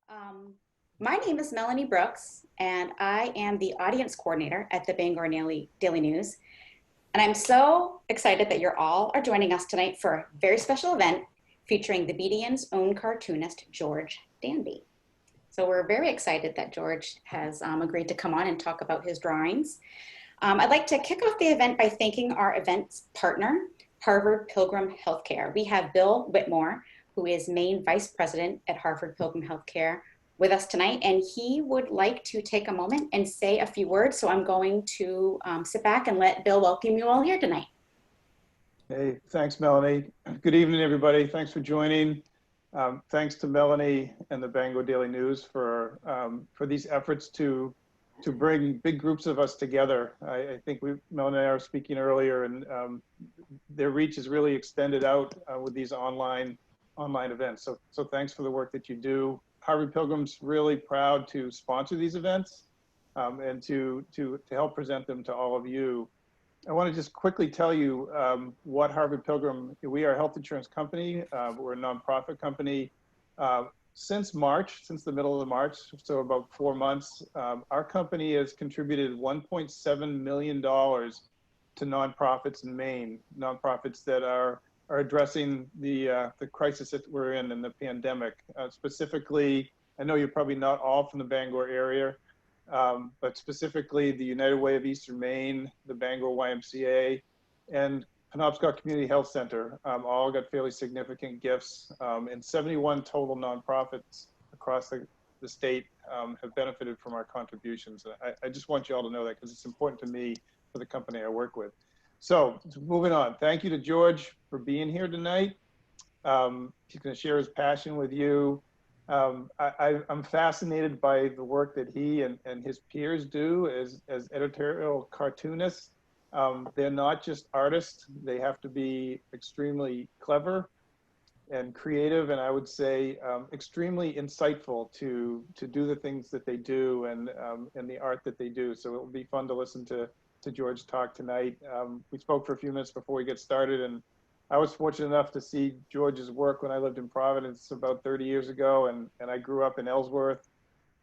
Um, my name is Melanie Brooks, and I am the audience coordinator at the Bangor Daily News. And I'm so excited that you're all joining us tonight for a very special event featuring the BDN's own cartoonist, George Danby. So we're very excited that George has agreed to come on and talk about his drawings. I'd like to kick off the event by thanking our event's partner, Harvard Pilgrim Healthcare. We have Bill Whitmore, who is Maine Vice President at Harvard Pilgrim Healthcare, with us tonight, and he would like to take a moment and say a few words. So I'm going to sit back and let Bill welcome you all here tonight. Hey, thanks, Melanie. Good evening, everybody. Thanks for joining. Thanks to Melanie and the Bangor Daily News for these efforts to bring big groups of us together. I think Melanie and I were speaking earlier, and their reach is really extended out with these online events. So thanks for the work that you do. Harvard Pilgrim's really proud to sponsor these events and to help present them to all of you. I want to just quickly tell you what Harvard Pilgrim, we are a health insurance company. We're a nonprofit company. Since the middle of March, so about 4 months, our company has contributed $1.7 million to nonprofits in Maine, nonprofits that are addressing the crisis that we're in the pandemic. Specifically, I know you're probably not all from the Bangor area, but specifically the United Way of Eastern Maine, the Bangor YMCA, and Penobscot Community Health Center all got fairly significant gifts, and 71 total nonprofits across the state have benefited from our contributions. I just want you all to know that because it's important to me for the company I work with. So moving on, thank you to George for being here tonight. He's going to share his passion with you. I'm fascinated by the work that he and his peers do as editorial cartoonists. They're not just artists, they have to be extremely clever and creative, and I would say extremely insightful to do the things that they do and the art that they do. So it will be fun to listen to George talk tonight. We spoke for a few minutes before we get started, and I was fortunate enough to see George's work when I lived in Providence about 30 years ago, and I grew up in Ellsworth,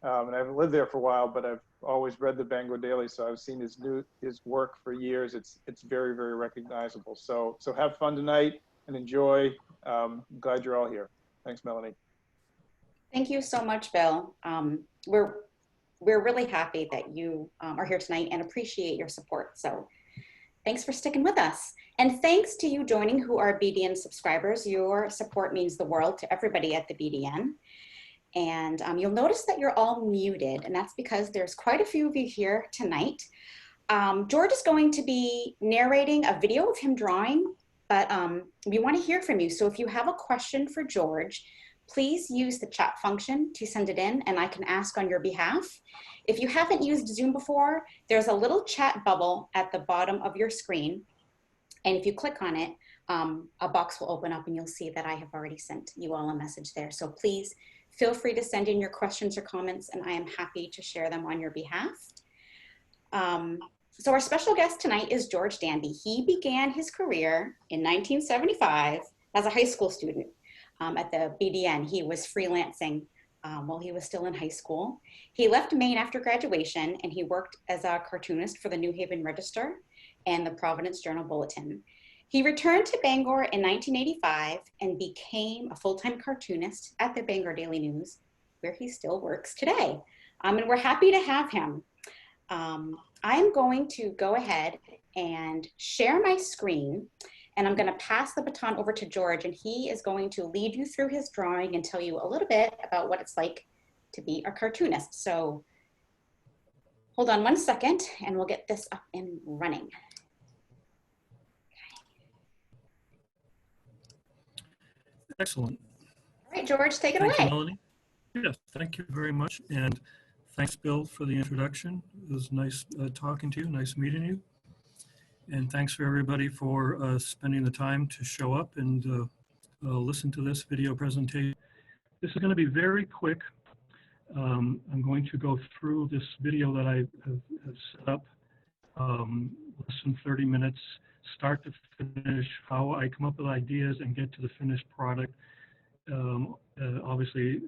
and I haven't lived there for a while, but I've always read the Bangor Daily, so I've seen his work for years. It's very, very recognizable. So have fun tonight and enjoy. I'm glad you're all here. Thanks, Melanie. Thank you so much, Bill. We're really happy that you are here tonight and appreciate your support. So thanks for sticking with us. And thanks to you joining who are BDN subscribers. Your support means the world to everybody at the BDN. And you'll notice that you're all muted, and that's because there's quite a few of you here tonight. George is going to be narrating a video of him drawing, but we want to hear from you. So if you have a question for George, please use the chat function to send it in, and I can ask on your behalf. If you haven't used Zoom before, there's a little chat bubble at the bottom of your screen. And if you click on it, a box will open up and you'll see that I have already sent you all a message there. So please feel free to send in your questions or comments, and I am happy to share them on your behalf. So our special guest tonight is George Danby. He began his career in 1975 as a high school student. At the BDN. He was freelancing while he was still in high school. He left Maine after graduation, and he worked as a cartoonist for the New Haven Register and the Providence-Journal Bulletin. He returned to Bangor in 1985 and became a full-time cartoonist at the Bangor Daily News, where he still works today. And we're happy to have him. I'm going to go ahead and share my screen, and I'm going to pass the baton over to George, and he is going to lead you through his drawing and tell you a little bit about what it's like to be a cartoonist. So hold on 1 second, and we'll get this up and running. Excellent. All right, George, take it Thank away. you, Melanie. Yes, thank you very much. And thanks, Bill, for the introduction. It was nice talking to you, nice meeting you. And thanks for everybody for spending the time to show up and listen to this video presentation. This is going to be very quick. I'm going to go through this video that I have set up, less than 30 minutes, start to finish, how I come up with ideas and get to the finished product. Obviously,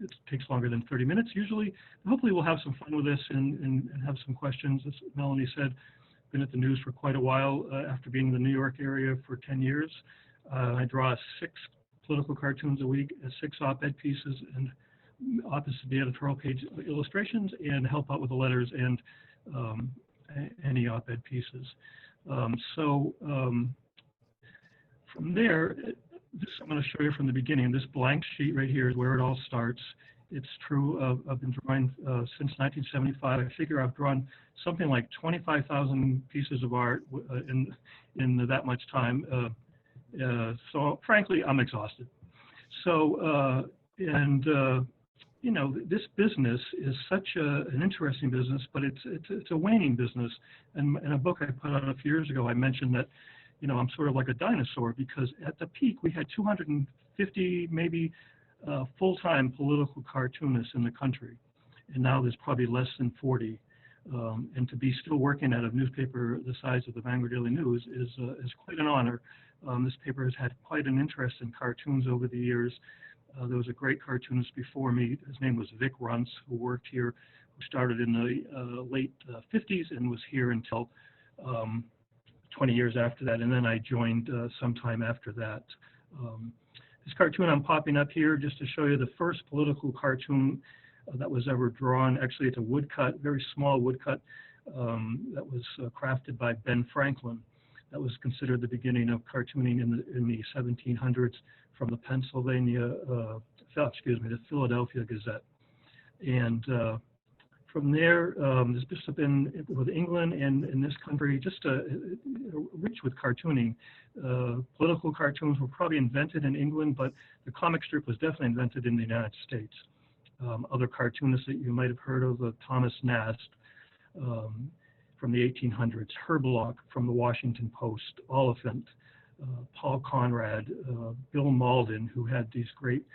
it takes longer than 30 minutes usually. Hopefully we'll have some fun with this and have some questions. As Melanie said, been at the news for quite a while after being in the New York area for 10 years. I draw 6 political cartoons a week, 6 op-ed pieces, and opposite the editorial page illustrations, and help out with the letters and any op-ed pieces. From there, I'm going to show you from the beginning. This blank sheet right here is where it all starts. It's true. I've been drawing since 1975. I figure I've drawn something like 25,000 pieces of art in that much time. So frankly, I'm exhausted. So you know, this business is such an interesting business, but it's a waning business. And in a book I put out a few years ago, I mentioned that, you know, I'm sort of like a dinosaur, because at the peak we had 250 maybe full-time political cartoonists in the country, and now there's probably less than 40. And to be still working at a newspaper the size of the Bangor Daily News is quite an honor. This paper has had quite an interest in cartoons over the years. There was a great cartoonist before me. His name was Vic Runce, who worked here, who started in the late 50s and was here until 20 years after that. And then I joined sometime after that. This cartoon I'm popping up here just to show you the first political cartoon that was ever drawn. Actually, it's a woodcut, very small woodcut that was crafted by Ben Franklin. That was considered the beginning of cartooning in the 1700s from the the Philadelphia Gazette. And from there, there's just been, with England and in this country, just rich with cartooning. Political cartoons were probably invented in England, but the comic strip was definitely invented in the United States. Other cartoonists that you might have heard of, Thomas Nast from the 1800s, Herb Block from the Washington Post, Oliphant, Paul Conrad, Bill Malden, who had these great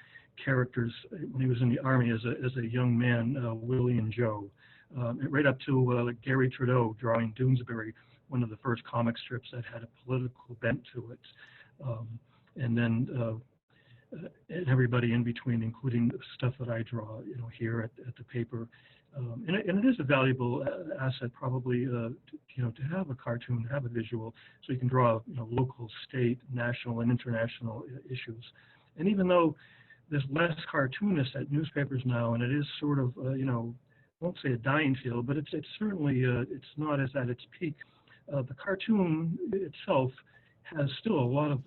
characters when he was in the Army as a young man, Willie and Joe, right up to Gary Trudeau drawing Doonesbury, one of the first comic strips that had a political bent to it. And then and everybody in between, including the stuff that I draw, you know, here at the paper. And it is a valuable asset, probably, you know, to have a cartoon, have a visual, so you can draw, you know, local, state, national, and international issues. And even though there's less cartoonists at newspapers now, and it is sort of, you know, I won't say a dying field, but it's certainly, it's not as at its peak. The cartoon itself has still a lot of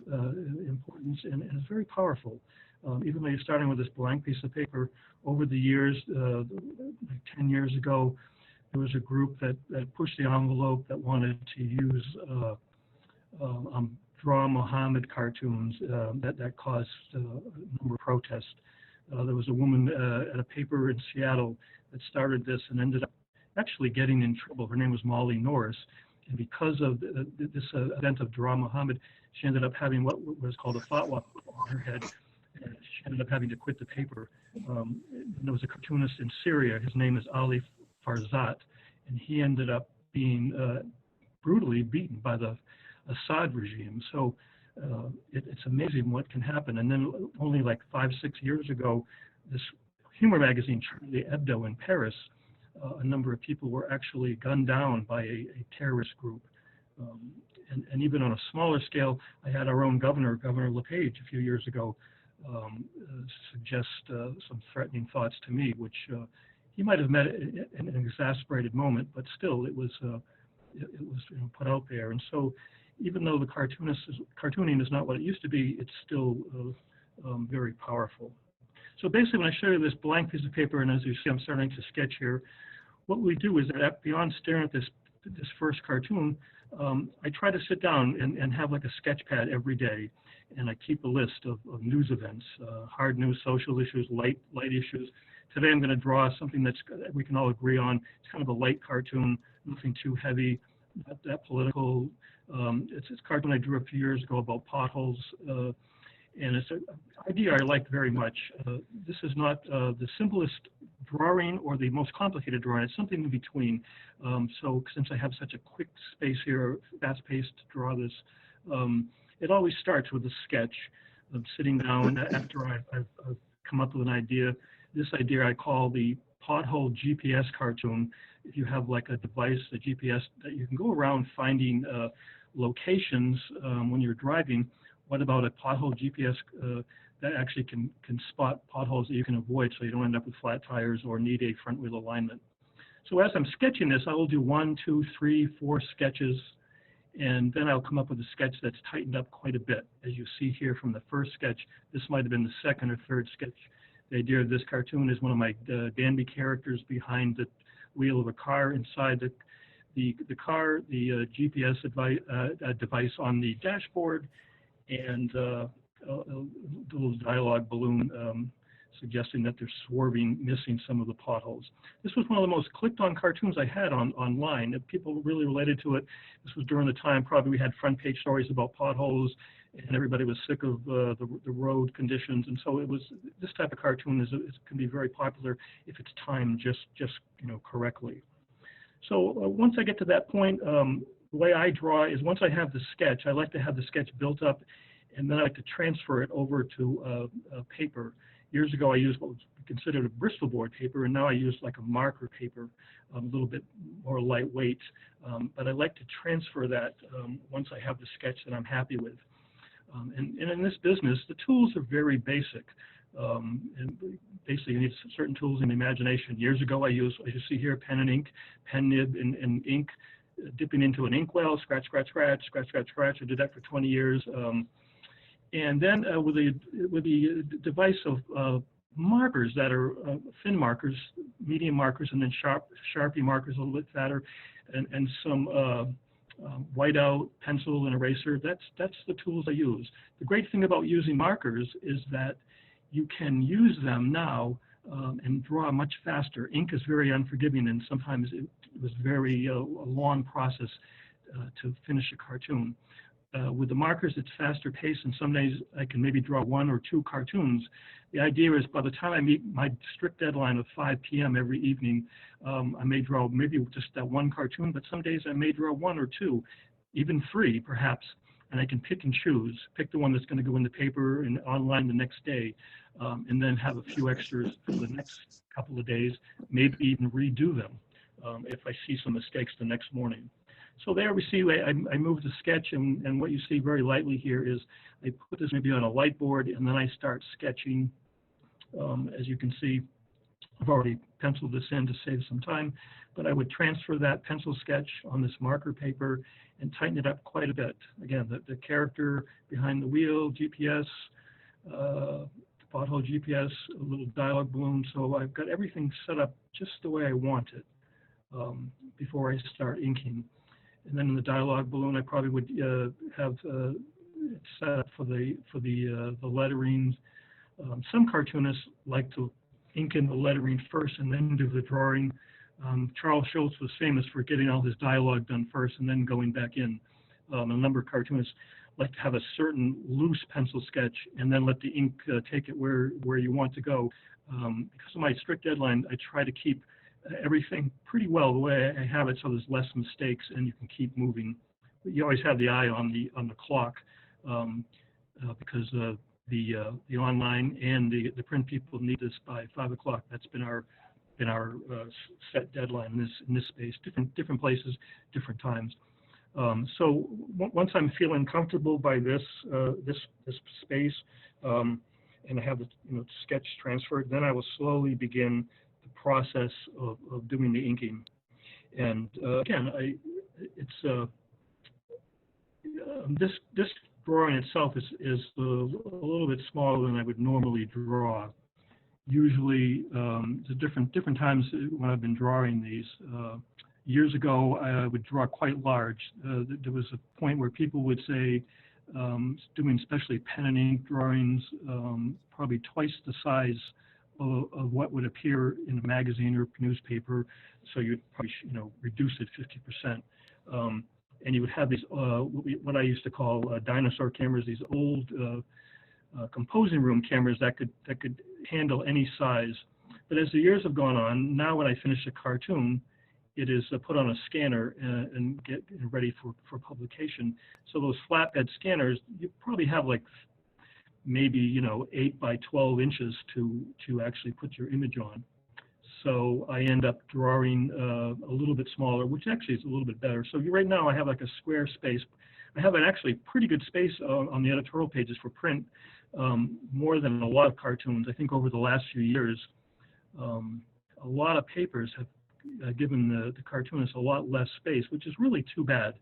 importance and is very powerful. Even though you're starting with this blank piece of paper, over the years, like 10 years ago, there was a group that pushed the envelope that wanted to use draw Muhammad cartoons that caused a number of protests. There was a woman at a paper in Seattle that started this and ended up actually getting in trouble. Her name was Molly Norris. And because of this event of Draw Muhammad, she ended up having what was called a fatwa on her head. And she ended up having to quit the paper. And there was a cartoonist in Syria. His name is Ali Farzat, and he ended up being brutally beaten by the Assad regime. So it's amazing what can happen. And then only like 5-6 years ago, this humor magazine, Charlie Hebdo in Paris, a number of people were actually gunned down by a terrorist group. And even on a smaller scale, I had our own Governor LePage, a few years ago, suggest some threatening thoughts to me, which he might have met in an exasperated moment, but still it was you know, put out there. And so even though the cartooning is not what it used to be, it's still very powerful. So basically, when I show you this blank piece of paper, and as you see, I'm starting to sketch here, what we do is that beyond staring at this first cartoon, I try to sit down and have like a sketch pad every day, and I keep a list of news events, hard news, social issues, light issues. Today I'm going to draw something that we can all agree on. It's kind of a light cartoon, nothing too heavy, not that political. It's a cartoon I drew a few years ago about potholes, and it's an idea I like very much. This is not the simplest drawing or the most complicated drawing. It's something in between. So since I have such a quick space here, fast-paced to draw this, it always starts with a sketch of sitting down after I've come up with an idea. This idea I call the pothole GPS cartoon. If you have like a device, a GPS, that you can go around finding locations when you're driving, what about a pothole GPS that actually can spot potholes that you can avoid so you don't end up with flat tires or need a front wheel alignment? So as I'm sketching this, I will do 1, 2, 3, 4 sketches, and then I'll come up with a sketch that's tightened up quite a bit. As you see here from the first sketch, this might have been the second or third sketch. The idea of this cartoon is one of my Danby characters behind the wheel of a car. Inside the car, the GPS device on the dashboard, and a little dialogue balloon suggesting that they're swerving, missing some of the potholes. This was one of the most clicked on cartoons I had online. People really related to it. This was during the time probably we had front page stories about potholes, and everybody was sick of the road conditions. And so it was, this type of cartoon can be very popular if it's timed just correctly. So once I get to that point, the way I draw is once I have the sketch, I like to have the sketch built up, and then I like to transfer it over to paper. Years ago, I used what was considered a Bristol board paper, and now I use like a marker paper, a little bit more lightweight. But I like to transfer that once I have the sketch that I'm happy with. And in this business, the tools are very basic. And basically, you need certain tools in imagination. Years ago, I used, as you see here, pen and ink, pen nib and ink, dipping into an inkwell, scratch, scratch, scratch, scratch, scratch, scratch. I did that for 20 years. And then with the device of markers that are thin markers, medium markers, and then Sharpie markers, a little bit fatter, and some whiteout, pencil, and eraser. That's the tools I use. The great thing about using markers is that you can use them now and draw much faster. Ink is very unforgiving, and sometimes it was very a long process to finish a cartoon. With the markers, it's faster paced, and some days I can maybe draw 1 or 2 cartoons. The idea is by the time I meet my strict deadline of 5 p.m. every evening, I may draw maybe just that 1 cartoon, but some days I may draw 1 or 2, even 3 perhaps, and I can pick and choose, pick the one that's going to go in the paper and online the next day, and then have a few extras for the next couple of days, maybe even redo them if I see some mistakes the next morning. So there we see I moved the sketch, and what you see very lightly here is I put this maybe on a light board, and then I start sketching. As you can see, I've already penciled this in to save some time, but I would transfer that pencil sketch on this marker paper and tighten it up quite a bit. Again, the character behind the wheel, GPS, pothole GPS, a little dialogue balloon. So I've got everything set up just the way I want it before I start inking. And then in the dialogue balloon, I probably would have it set up for the letterings. Some cartoonists like to ink in the lettering first and then do the drawing. Charles Schulz was famous for getting all his dialogue done first and then going back in. A number of cartoonists like to have a certain loose pencil sketch and then let the ink take it where you want to go. Because of my strict deadline, I try to keep everything pretty well the way I have it, so there's less mistakes and you can keep moving. But you always have the eye on the clock because the online and the print people need this by 5 o'clock. That's been our set deadline in this space. Different places, different times. So once I'm feeling comfortable by this space, and I have the sketch transferred, then I will slowly begin the process of doing the inking. And again, this drawing itself is a little bit smaller than I would normally draw. Usually, the different times when I've been drawing these. Years ago, I would draw quite large. There was a point where people would say, doing especially pen and ink drawings, probably twice the size of what would appear in a magazine or newspaper. So you'd probably reduce it 50%. And you would have these what I used to call dinosaur cameras, these old composing room cameras that could handle any size. But as the years have gone on, now when I finish a cartoon, it is put on a scanner and get ready for publication. So those flatbed scanners, you probably have like maybe, 8 by 12 inches to actually put your image on. So I end up drawing a little bit smaller, which actually is a little bit better. So right now I have like a square space. I have an actually pretty good space on the editorial pages for print, more than a lot of cartoons. I think over the last few years, a lot of papers have given the cartoonists a lot less space, which is really too bad.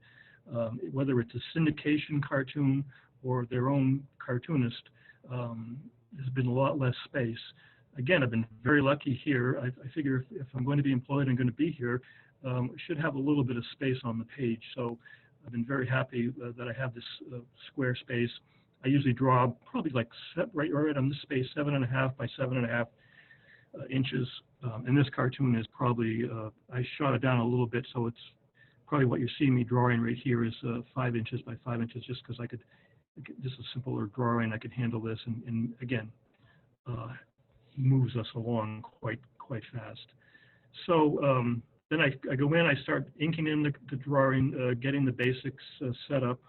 Whether it's a syndication cartoon or their own cartoonist, there's been a lot less space. Again, I've been very lucky here. I figure if I'm going to be employed and going to be here, I should have a little bit of space on the page. So I've been very happy that I have this square space. I usually draw probably like right on this space, 7.5 by 7.5 inches. And this cartoon is probably, I shot it down a little bit, so it's probably what you see me drawing right here is 5 inches by 5 inches, just because this is a simpler drawing. I could handle this, and again, moves us along quite fast. So then I go in, I start inking in the drawing, getting the basics set up.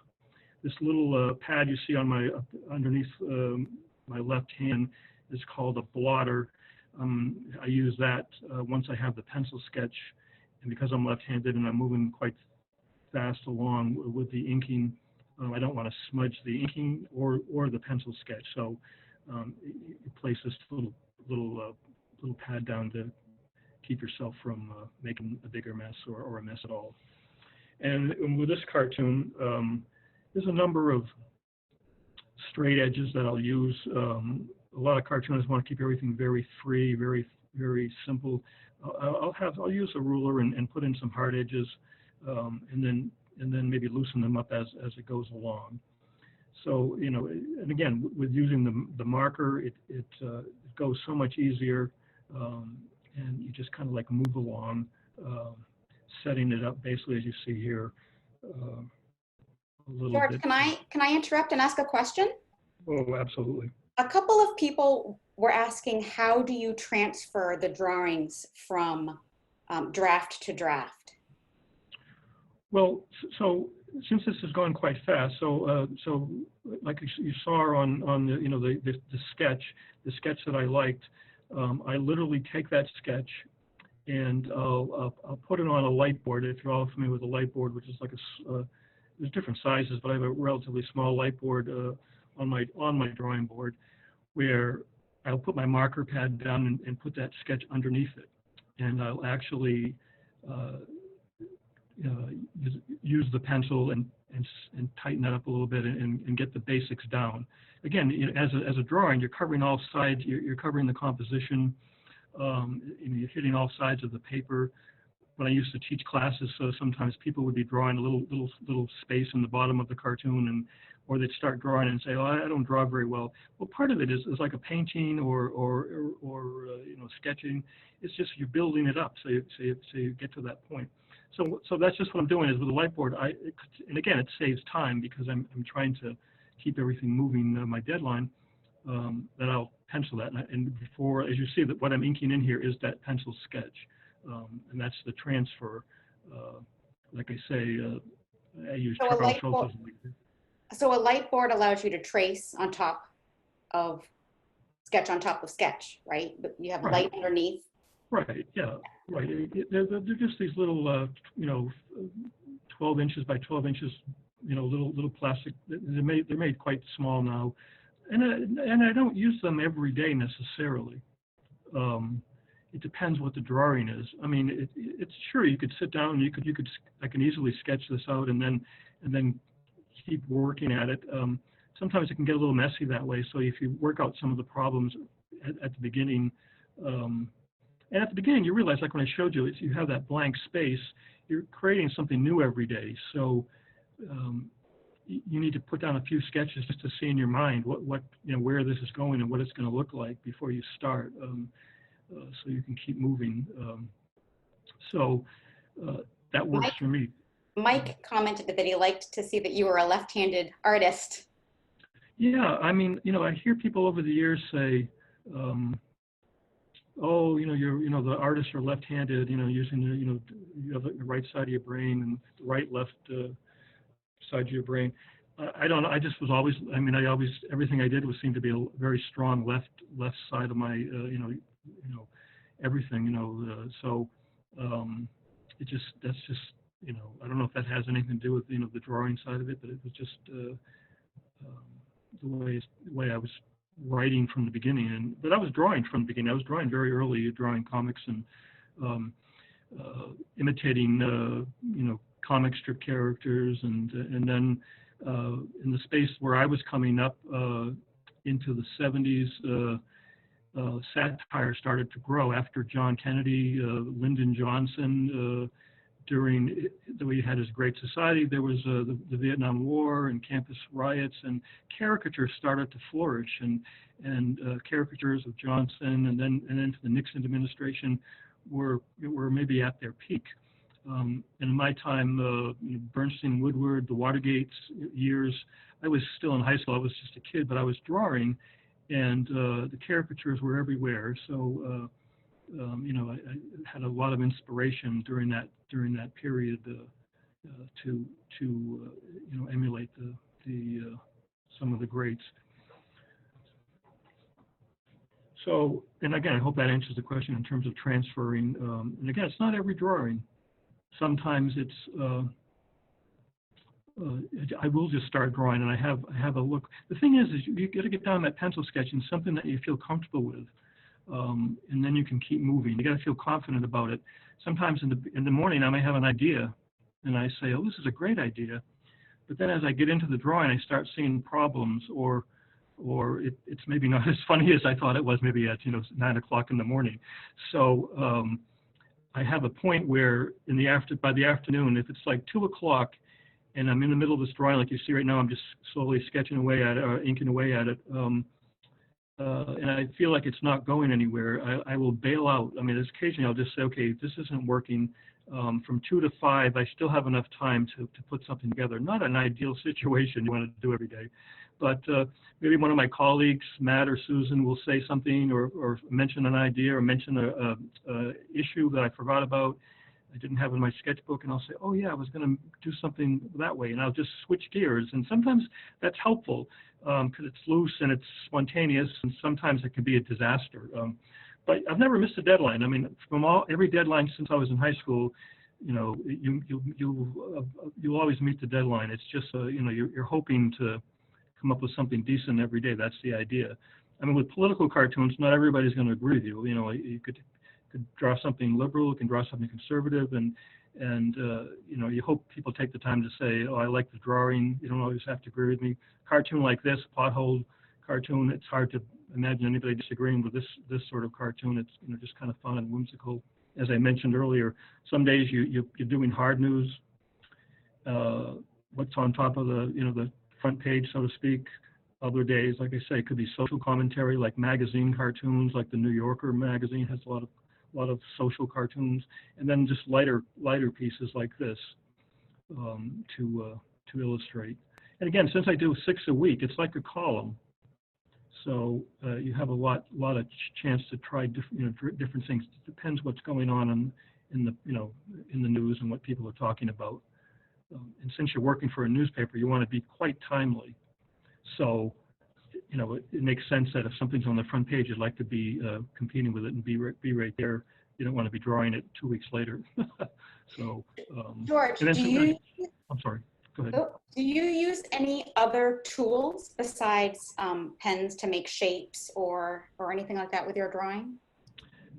This little pad you see on my underneath my left hand is called a blotter. I use that once I have the pencil sketch, and because I'm left-handed and I'm moving quite fast along with the inking, I don't want to smudge the inking or the pencil sketch. So you place this little pad down to keep yourself from making a bigger mess or a mess at all. And with this cartoon, there's a number of straight edges that I'll use. A lot of cartoonists want to keep everything very free, very simple. I'll use a ruler and put in some hard edges, and then maybe loosen them up as it goes along. So, and again, with using the marker, it goes so much easier, and you just kind of like move along, setting it up basically as you see here. A little George, bit. can I interrupt and ask a question? Oh, absolutely. A couple of people were asking, how do you transfer the drawings from draft to draft? Well, so since this has gone quite fast, so like you saw on the sketch that I liked, I literally take that sketch and I'll put it on a light board. If you're all familiar with a light board, which is like there's different sizes, but I have a relatively small light board on my drawing board, where I'll put my marker pad down and put that sketch underneath it, and I'll actually use the pencil and tighten that up a little bit and get the basics down. Again, as a drawing, you're covering all sides. You're covering the composition. You're hitting all sides of the paper. When I used to teach classes, so sometimes people would be drawing a little space in the bottom of the cartoon, or they'd start drawing and say, "Oh, I don't draw very well." Well, part of it is like a painting or sketching. It's just you're building it up, so you get to that point. So that's just what I'm doing is with the light board. And again, it saves time because I'm trying to keep everything moving. My deadline, that I'll pencil that, and before, as you see, that what I'm inking in here is that pencil sketch, and that's the transfer. Like I say, I use Charles Schultz as a So a light board allows you to trace on top of sketch on top of sketch, right? But you have light underneath. Right. Yeah. Right. They're just these little, 12 inches by 12 inches, little plastic. They're made quite small now, and I don't use them every day necessarily. It depends what the drawing is. I mean, it's sure you could sit down and I can easily sketch this out and then keep working at it. Sometimes it can get a little messy that way. So if you work out some of the problems at the beginning, and at the beginning you realize, like when I showed you, you have that blank space, you're creating something new every day. So you need to put down a few sketches just to see in your mind where this is going and what it's going to look like before you start, so you can keep moving. That works for me. Mike commented that he liked to see that you were a left-handed artist. Yeah, I mean, I hear people over the years say, "Oh, the artists are left-handed, using you have the right side of your brain and the right left side of your brain." I don't know. I just was always. I mean, I always everything I did was seemed to be a very strong left side of my everything. So it just that's just I don't know if that has anything to do with the drawing side of it, but it was just the way I was writing from the beginning. But I was drawing from the beginning. I was drawing very early, drawing comics and imitating comic strip characters, and then in the space where I was coming up into the 70s, satire started to grow after John Kennedy, Lyndon Johnson. During we had his Great Society, there was the Vietnam War and campus riots, and caricatures started to flourish, and caricatures of Johnson and then into the Nixon administration were maybe at their peak. And in my time, Bernstein, Woodward, the Watergate years, I was still in high school. I was just a kid, but I was drawing, and the caricatures were everywhere. So, I had a lot of inspiration during that period to emulate some of the greats. So, and again, I hope that answers the question in terms of transferring. And again, it's not every drawing. Sometimes it's I will just start drawing, and I have a look. The thing is you got to get down that pencil sketching, something that you feel comfortable with, and then you can keep moving. You got to feel confident about it. Sometimes in the morning I may have an idea, and I say, "Oh, this is a great idea," but then as I get into the drawing, I start seeing problems, or it's maybe not as funny as I thought it was. Maybe at 9 o'clock in the morning. So I have a point where by the afternoon, if it's like 2 o'clock, and I'm in the middle of this drawing, like you see right now, I'm just slowly sketching away at it, or inking away at it, and I feel like it's not going anywhere, I will bail out. I mean, occasionally I'll just say, okay, this isn't working. From 2 to 5, I still have enough time to put something together. Not an ideal situation you want to do every day, but maybe one of my colleagues, Matt or Susan, will say something or mention an idea or mention a issue that I forgot about. I didn't have in my sketchbook, and I'll say, oh yeah, I was going to do something that way, and I'll just switch gears. And sometimes that's helpful because it's loose and it's spontaneous, and sometimes it can be a disaster. But I've never missed a deadline. I mean, from every deadline since I was in high school, you'll always meet the deadline. It's just you're hoping to come up with something decent every day. That's the idea. I mean, with political cartoons, not everybody's going to agree with you. You could draw something liberal, you can draw something conservative, and you hope people take the time to say, oh, I like the drawing. You don't always have to agree with me. Cartoon like this, pothole cartoon, it's hard to imagine anybody disagreeing with this sort of cartoon. It's just kind of fun and whimsical. As I mentioned earlier, some days you're doing hard news, what's on top of the front page, so to speak. Other days, like I say, it could be social commentary, like magazine cartoons, like the New Yorker magazine has a lot of social cartoons, and then just lighter pieces like this to illustrate. And again, since I do 6 a week, it's like a column, so you have a lot of chance to try different things. It depends what's going on in the news and what people are talking about. And since you're working for a newspaper, you want to be quite timely. So it makes sense that if something's on the front page, you'd like to be competing with it and be right there. You don't want to be drawing it 2 weeks later. So, George, I'm sorry. Go ahead. Do you use any other tools besides pens to make shapes or anything like that with your drawing?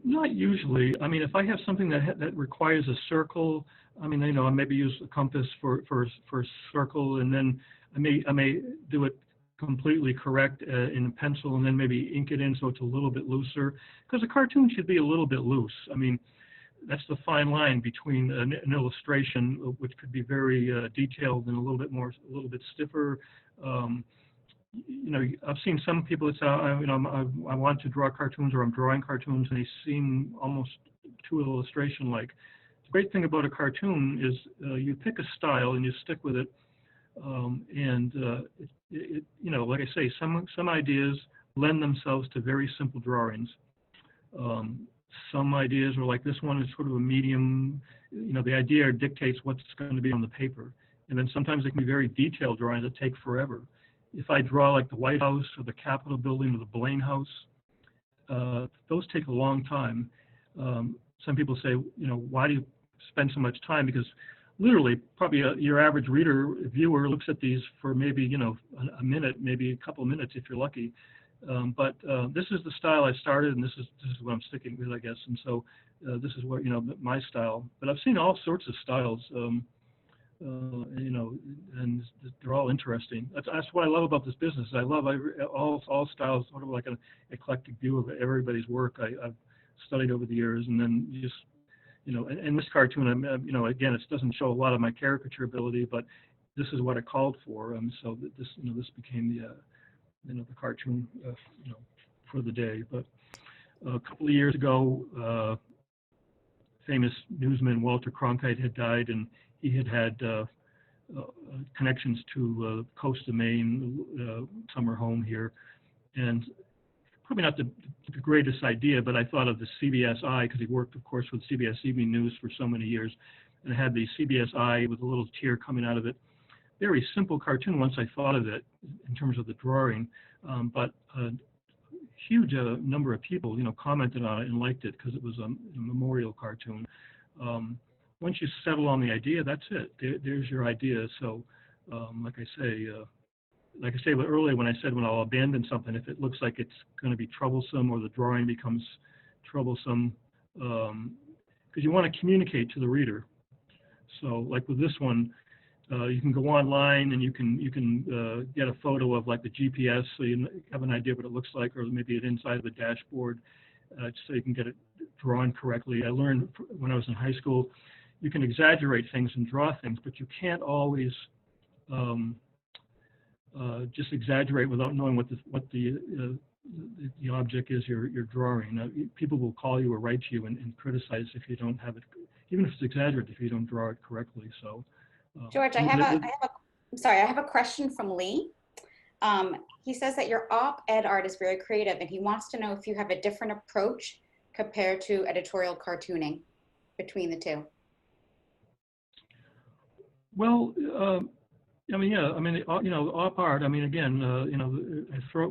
Not usually. I mean, if I have something that requires a circle, I mean, I maybe use a compass for a circle, and then I may do it completely correct in a pencil, and then maybe ink it in so it's a little bit looser, because a cartoon should be a little bit loose. I mean, that's the fine line between an illustration, which could be very detailed, and a little bit stiffer. I've seen some people that say, I want to draw cartoons, or I'm drawing cartoons, and they seem almost too illustration-like. The great thing about a cartoon is you pick a style and you stick with it. Like I say, some ideas lend themselves to very simple drawings. Some ideas are like this one is sort of a medium. The idea dictates what's going to be on the paper. And then sometimes they can be very detailed drawings that take forever. If I draw like the White House or the Capitol building or the Blaine House, those take a long time. Some people say, why do you spend so much time? Because literally, probably your average reader, viewer looks at these for maybe, a minute, maybe a couple of minutes if you're lucky. But this is the style I started, and this is what I'm sticking with, I guess. And so this is what, my style. But I've seen all sorts of styles, and they're all interesting. That's what I love about this business. I love all styles, sort of like an eclectic view of everybody's work I've studied over the years. And then you just, and this cartoon, again, it doesn't show a lot of my caricature ability, but this is what it called for. So this, this became the cartoon, for the day. But a couple of years ago, famous newsman Walter Cronkite had died, and he had connections to coast of Maine, summer home here, and probably not the greatest idea, but I thought of the CBS Eye, because he worked, of course, with CBS Evening News for so many years, and it had the CBS Eye with a little tear coming out of it. Very simple cartoon once I thought of it in terms of the drawing, but a huge number of people, commented on it and liked it because it was a memorial cartoon. Once you settle on the idea, that's it. There's your idea. So, like I say earlier when I said when I'll abandon something, if it looks like it's going to be troublesome or the drawing becomes troublesome, because you want to communicate to the reader. So, like with this one, you can go online and you can get a photo of like the GPS, so you have an idea what it looks like, or maybe it inside of the dashboard, so you can get it drawn correctly. I learned when I was in high school, you can exaggerate things and draw things, but you can't always just exaggerate without knowing what the object is you're drawing. People will call you or write to you and criticize if you don't have it, even if it's exaggerated, if you don't draw it correctly. So, George, I have a question from Lee. He says that your op-ed art is very creative, and he wants to know if you have a different approach compared to editorial cartooning between the two. Well, op art. Again,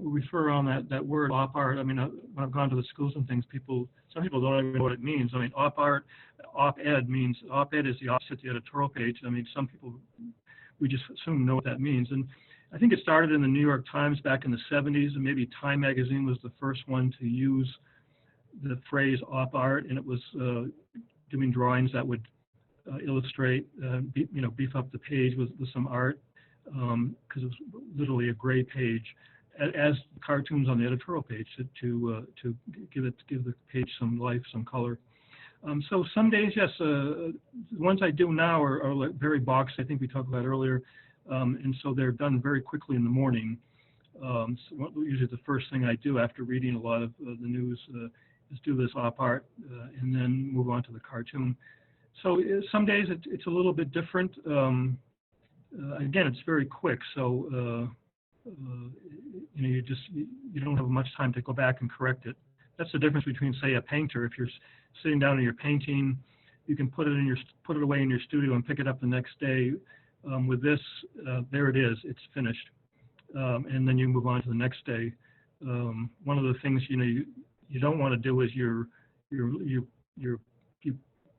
we throw around that word op art. When I've gone to the schools and things, some people don't even know what it means. Op art, op-ed means, op-ed is the opposite of the editorial page. Some people, we just assume know what that means. And I think it started in the New York Times back in the 70s, and maybe Time magazine was the first one to use the phrase op art, and it was doing drawings that would illustrate, beef up the page with some art, because it was literally a gray page, as cartoons on the editorial page to give the page some life, some color. So some days, yes, the ones I do now are like very boxed. I think we talked about earlier, and so they're done very quickly in the morning. So usually the first thing I do after reading a lot of the news is do this op art and then move on to the cartoon. So some days it's a little bit different. Again, it's very quick, so you don't have much time to go back and correct it. That's the difference between, say, a painter. If you're sitting down and you're painting, you can put it away in your studio and pick it up the next day. With this, there it is. It's finished, and then you move on to the next day. One of the things you don't want to do is you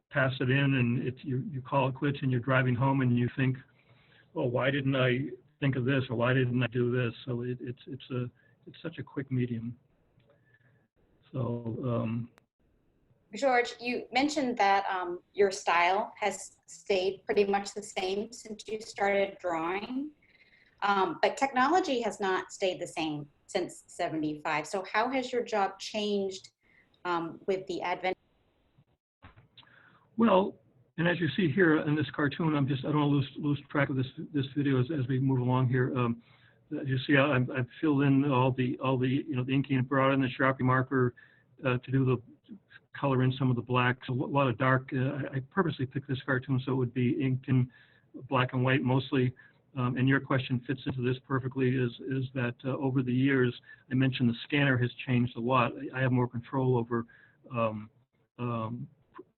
pass it in and you call it quits and you're driving home and you think, well, why didn't I think of this, or why didn't I do this? So it's such a quick medium. So George, you mentioned that your style has stayed pretty much the same since you started drawing, but technology has not stayed the same since '75. So how has your job changed with the advent? Well, and as you see here in this cartoon, I don't want to lose track of this video as we move along here. You see, I've filled in all the the inking, and brought in the Sharpie marker to do the color in some of the blacks, a lot of dark. I purposely picked this cartoon so it would be inked in black and white mostly. And your question fits into this perfectly. Is that over the years, I mentioned the scanner has changed a lot. I have more control over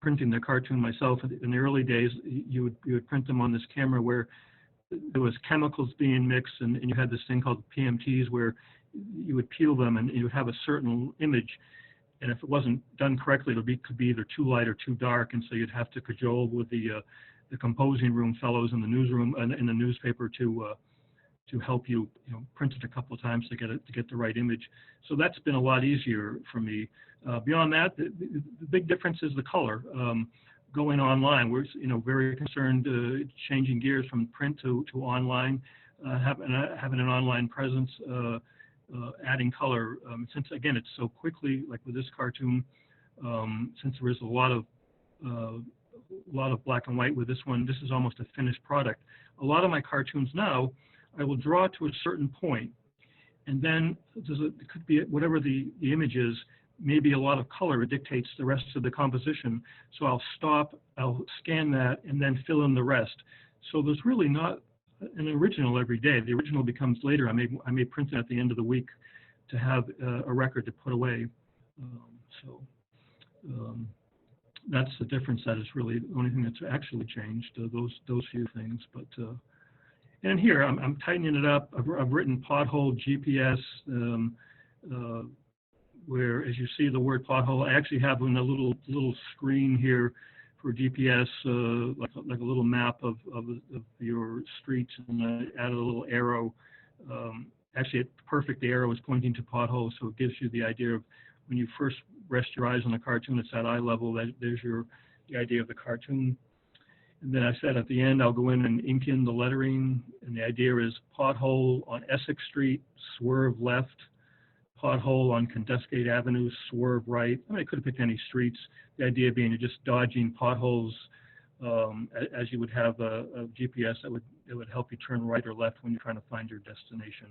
printing the cartoon myself. In the early days, you would print them on this camera where there was chemicals being mixed, and you had this thing called PMTs where you would peel them and you would have a certain image, and if it wasn't done correctly, could be either too light or too dark, and so you'd have to cajole with the composing room fellows in the newsroom and in the newspaper to help you, print it a couple of times to get the right image. So that's been a lot easier for me. Beyond that, the big difference is the color. Going online, we're very concerned changing gears from print to online, having an online presence, adding color. Since again it's so quickly, like with this cartoon, since there is a lot of black and white with this one, this is almost a finished product. A lot of my cartoons now, I will draw to a certain point, and then it could be whatever the image is, maybe a lot of color, it dictates the rest of the composition. So I'll stop, I'll scan that, and then fill in the rest. So there's really not an original every day. The original becomes later. I may print it at the end of the week to have a record to put away. That's the difference. That is really the only thing that's actually changed, those few things. But and here I'm tightening it up. I've written pothole GPS, where, as you see the word pothole, I actually have in a little screen here for GPS, like a little map of your streets, and I added a little arrow. Actually, perfect, the arrow is pointing to potholes, so it gives you the idea of when you first rest your eyes on the cartoon, it's at eye level. There's the idea of the cartoon. And then I said at the end, I'll go in and ink in the lettering, and the idea is pothole on Essex Street, swerve left. Pothole on Condescate Avenue, swerve right. I mean, I could have picked any streets. The idea being you're just dodging potholes as you would have a GPS that would help you turn right or left when you're trying to find your destination.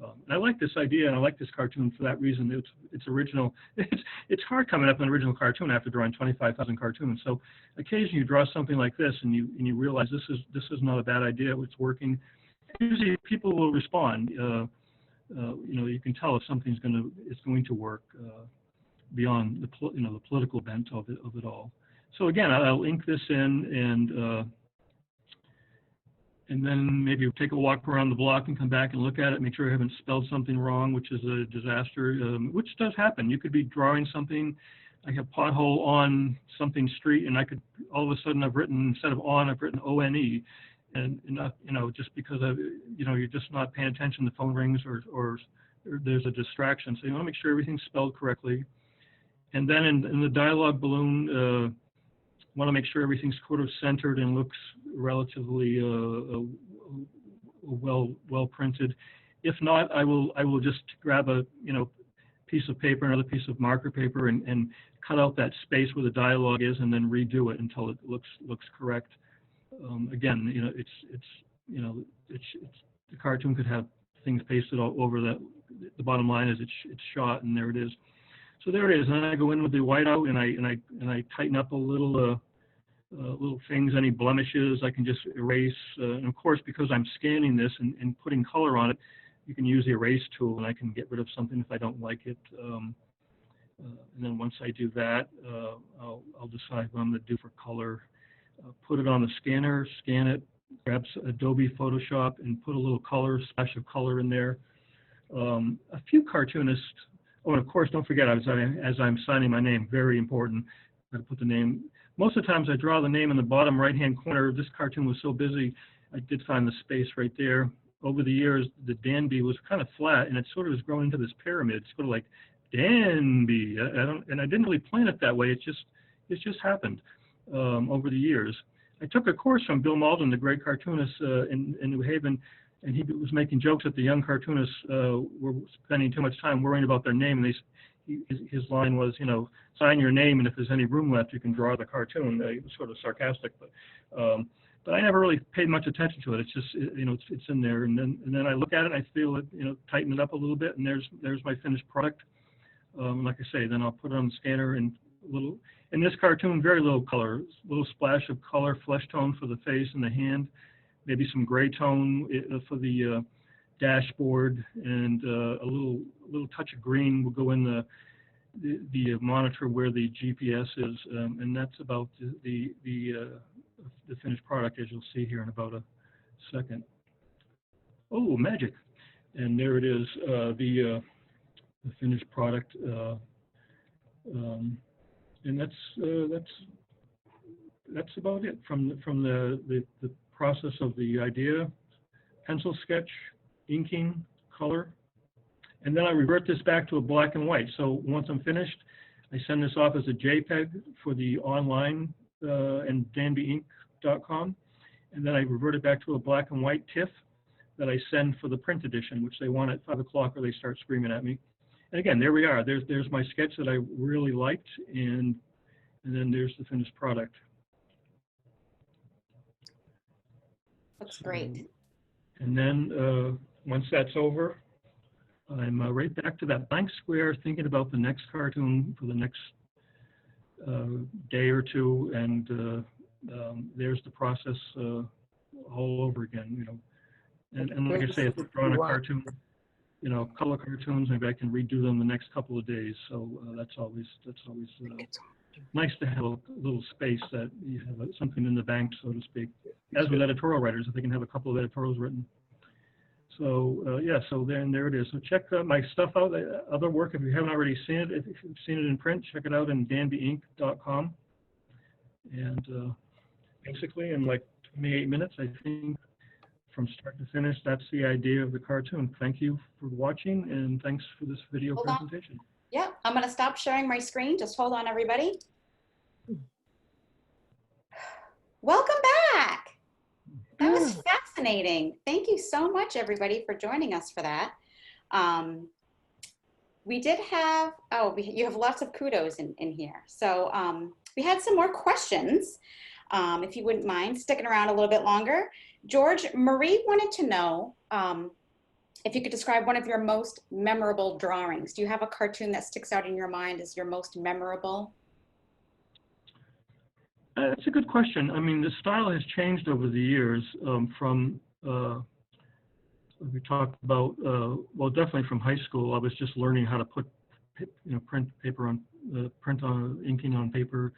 And I like this idea, and I like this cartoon for that reason. It's original. It's hard coming up with an original cartoon after drawing 25,000 cartoons. So occasionally you draw something like this, and you realize this is not a bad idea. It's working. Usually people will respond. You can tell if something's going to work beyond the political bent of it all. So again, I'll ink this in, and then maybe take a walk around the block and come back and look at it, make sure I haven't spelled something wrong, which is a disaster, which does happen. You could be drawing something, I have pothole on something street, and I could all of a sudden I've written, instead of on, I've written O-N-E. And not, just because you're just not paying attention, the phone rings or there's a distraction. So you want to make sure everything's spelled correctly. And then in the dialogue balloon, want to make sure everything's sort of centered and looks relatively well printed. If not, I will just grab a piece of paper, another piece of marker paper, and cut out that space where the dialogue is, and then redo it until it looks correct. Again, the cartoon could have things pasted all over that. The bottom line is it's shot, and there it is. So there it is. And then I go in with the whiteout, and I tighten up a little things, any blemishes I can just erase. And of course, because I'm scanning this and putting color on it, you can use the erase tool, and I can get rid of something if I don't like it. And then once I do that, I'll decide what I'm going to do for color. Put it on the scanner, scan it, grab Adobe Photoshop, and put a little splash of color in there. A few cartoonists, oh, and of course, don't forget, as I'm signing my name, very important, I got to put the name. Most of the times I draw the name in the bottom right-hand corner. This cartoon was so busy, I did find the space right there. Over the years, the Danby was kind of flat, and it sort of has grown into this pyramid, sort of like Danby. I didn't really plan it that way. It just happened. Over the years. I took a course from Bill Malden, the great cartoonist in New Haven, and he was making jokes that the young cartoonists were spending too much time worrying about their name. And his line was, sign your name, and if there's any room left, you can draw the cartoon. He was sort of sarcastic, but I never really paid much attention to it. It's just, it's in there, and then I look at it, and I feel it, tighten it up a little bit, and there's my finished product. Like I say, then I'll put it on the scanner and in this cartoon, very little color, a little splash of color, flesh tone for the face and the hand, maybe some gray tone for the dashboard, and a little touch of green will go in the monitor where the GPS is, and that's about the finished product, as you'll see here in about a second. Oh, magic. And there it is, the finished product. And that's about it from the process of the idea, pencil sketch, inking, color, and then I revert this back to a black and white. So once I'm finished, I send this off as a JPEG for the online and danbyinc.com, and then I revert it back to a black and white TIFF that I send for the print edition, which they want at 5 o'clock or they start screaming at me. And again, there we are. There's my sketch that I really liked, and then there's the finished product. Looks great. And then once that's over, I'm right back to that blank square thinking about the next cartoon for the next day or two, and there's the process all over again, you know. And like I say, if I've drawn a cartoon, you know, color cartoons, maybe I can redo them the next couple of days. So that's always nice to have a little space that you have something in the bank, so to speak. As with editorial writers, if they can have a couple of editorials written. So yeah, so then there it is. So check my stuff out, other work if you haven't already seen it. If you've seen it in print, check it out in danbyinc.com. And basically in like 28 minutes, I think, from start to finish, that's the idea of the cartoon. Thank you for watching, and thanks for this video presentation. Yeah, I'm going to stop sharing my screen. Just hold on, everybody. Welcome back. That was fascinating. Thank you so much, everybody, for joining us for that. We did have, you have lots of kudos in here. So we had some more questions, if you wouldn't mind sticking around a little bit longer. George, Marie wanted to know if you could describe one of your most memorable drawings. Do you have a cartoon that sticks out in your mind as your most memorable? That's a good question. I mean, the style has changed over the years from, we talked about, well, definitely from high school. I was just learning how to put, you know, inking on paper,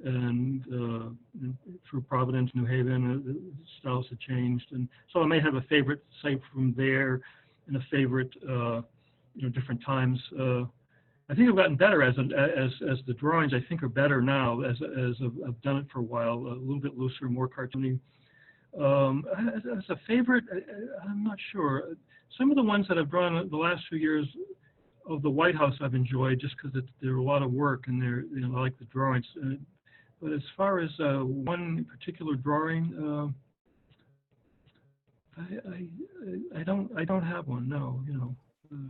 and through Providence, New Haven, the styles had changed. And so I may have a favorite, say, from there, and a favorite, you know, different times. I think I've gotten better as the drawings, I think, are better now as I've done it for a while, a little bit looser, more cartoony. As a favorite, I'm not sure. Some of the ones that I've drawn the last few years of the White House I've enjoyed, just because they're a lot of work and they're, you know, I like the drawings. But as far as one particular drawing, I don't have one. No, you know.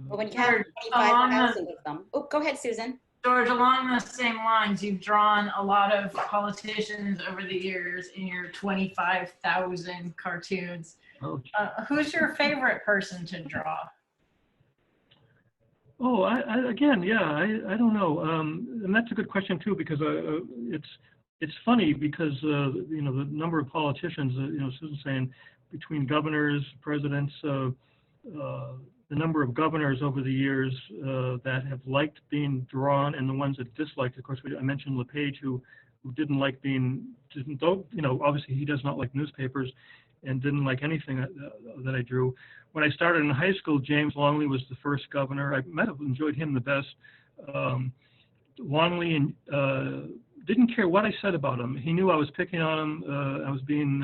Well, when you have 25,000 of them. Oh, go ahead, Susan. George, along those same lines, you've drawn a lot of politicians over the years in your 25,000 cartoons. Oh. Who's your favorite person to draw? Oh, again, yeah, I don't know, and that's a good question too, because it's funny because you know, the number of politicians, you know, Susan's saying, between governors, presidents, the number of governors over the years that have liked being drawn, and the ones that disliked. Of course, I mentioned LePage, who didn't like being, you know, obviously he does not like newspapers, and didn't like anything that I drew. When I started in high school, James Longley was the first governor. I might have enjoyed him the best. Longley didn't care what I said about him. He knew I was picking on him. I was being,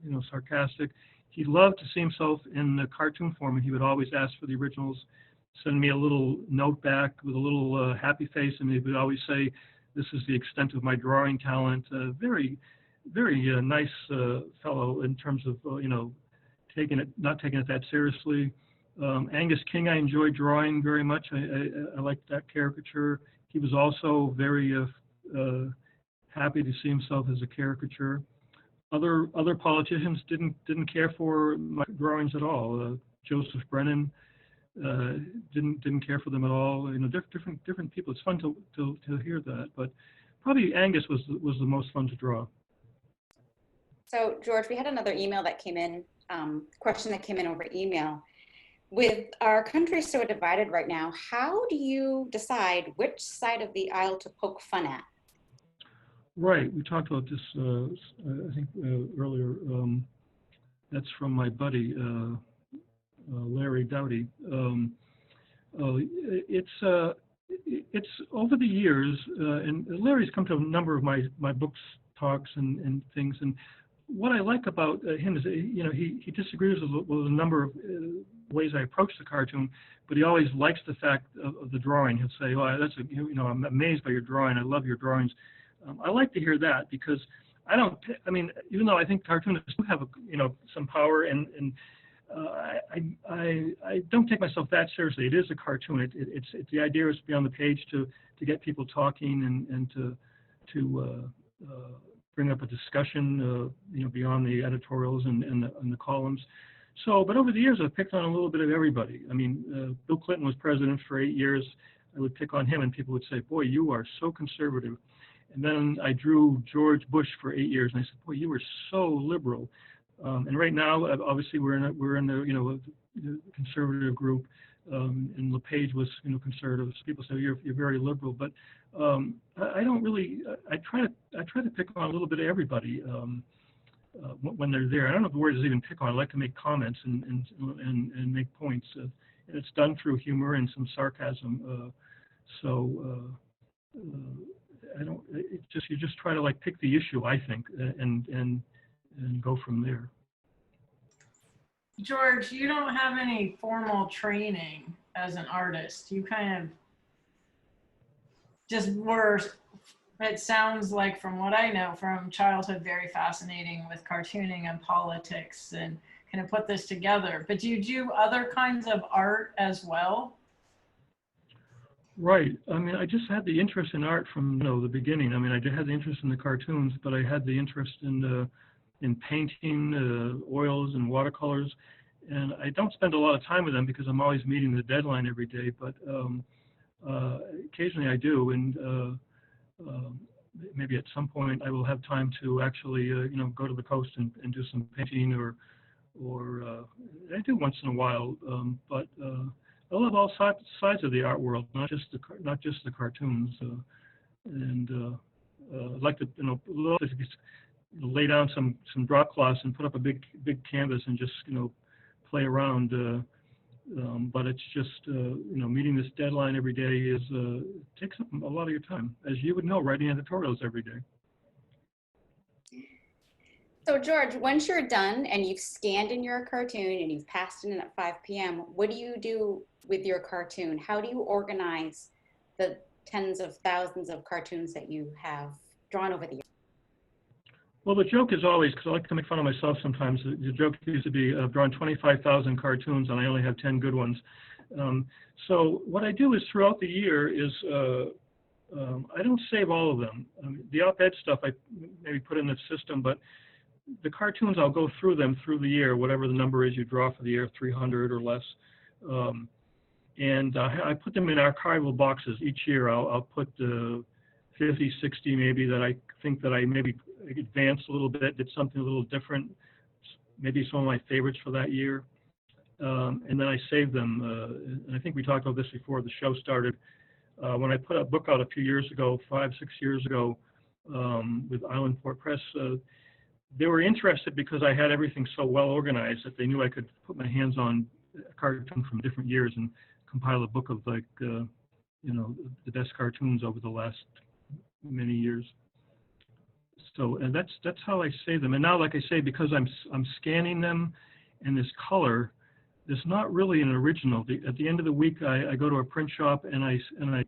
you know, sarcastic. He loved to see himself in the cartoon form, and he would always ask for the originals, send me a little note back with a little happy face, and he would always say, "This is the extent of my drawing talent." Very, very nice fellow in terms of, you know, not taking it that seriously. Angus King, I enjoyed drawing very much. I liked that caricature. He was also very happy to see himself as a caricature. Other politicians didn't care for my drawings at all. Joseph Brennan didn't care for them at all. You know, different people. It's fun to hear that, but probably Angus was the most fun to draw. So George, we had another email that came in, question that came in over email. With our country so divided right now, how do you decide which side of the aisle to poke fun at? Right, we talked about this, I think, earlier. That's from my buddy, Larry Dowdy. It's over the years, and Larry's come to a number of my books, talks, and things. And what I like about him is, he disagrees with a number of ways I approach the cartoon, but he always likes the fact of the drawing. He'll say, "Oh, I'm amazed by your drawing. I love your drawings." I like to hear that because even though I think cartoonists do have some power, and I don't take myself that seriously. It is a cartoon. It's the idea is to be on the page to get people talking and to bring up a discussion, beyond the editorials and the columns. So, but over the years, I've picked on a little bit of everybody. I mean, Bill Clinton was president for 8 years. I would pick on him, and people would say, "Boy, you are so conservative." And then I drew George Bush for 8 years, and I said, "Boy, you were so liberal." And right now, obviously, we're in the conservative group, and LePage was conservative. So people say you're very liberal, but I don't really. I try to pick on a little bit of everybody when they're there. I don't know if the word is even pick on. I like to make comments and make points. And it's done through humor and some sarcasm. I don't. You just try to pick the issue, I think, and go from there. George, you don't have any formal training as an artist. You kind of just were, it sounds like from what I know from childhood, very fascinating with cartooning and politics and kind of put this together. But do you do other kinds of art as well? Right. I mean, I just had the interest in art from the beginning. I mean, I had the interest in the cartoons, but I had the interest in painting, oils and watercolors, and I don't spend a lot of time with them because I'm always meeting the deadline every day. But occasionally I do, and maybe at some point I will have time to actually, go to the coast and do some painting, or I do once in a while. But I love all sides of the art world, not just the cartoons. And I'd like to, love to lay down some drop cloths and put up a big canvas and just play around. But it's just meeting this deadline every day takes up a lot of your time, as you would know, writing editorials every day. So George, once you're done and you've scanned in your cartoon and you've passed it in at 5 p.m., what do you do with your cartoon? How do you organize the tens of thousands of cartoons that you have drawn over the years? Well, the joke is always, because I like to make fun of myself sometimes, the joke used to be I've drawn 25,000 cartoons and I only have 10 good ones. So what I do is throughout the year is I don't save all of them. The op-ed stuff I maybe put in the system, but the cartoons, I'll go through them through the year, whatever the number is you draw for the year, 300 or less. And I put them in archival boxes. Each year I'll put 50, 60 maybe that I think that I maybe advanced a little bit, did something a little different, maybe some of my favorites for that year. And then I save them. And I think we talked about this before the show started. When I put a book out a few years ago, 5, 6 years ago, with Islandport Press, they were interested because I had everything so well organized that they knew I could put my hands on a cartoon from different years and compile a book of the best cartoons over the last many years. So, and that's how I save them. And now, like I say, because I'm scanning them in this color, there's not really an original. At the end of the week, I go to a print shop and I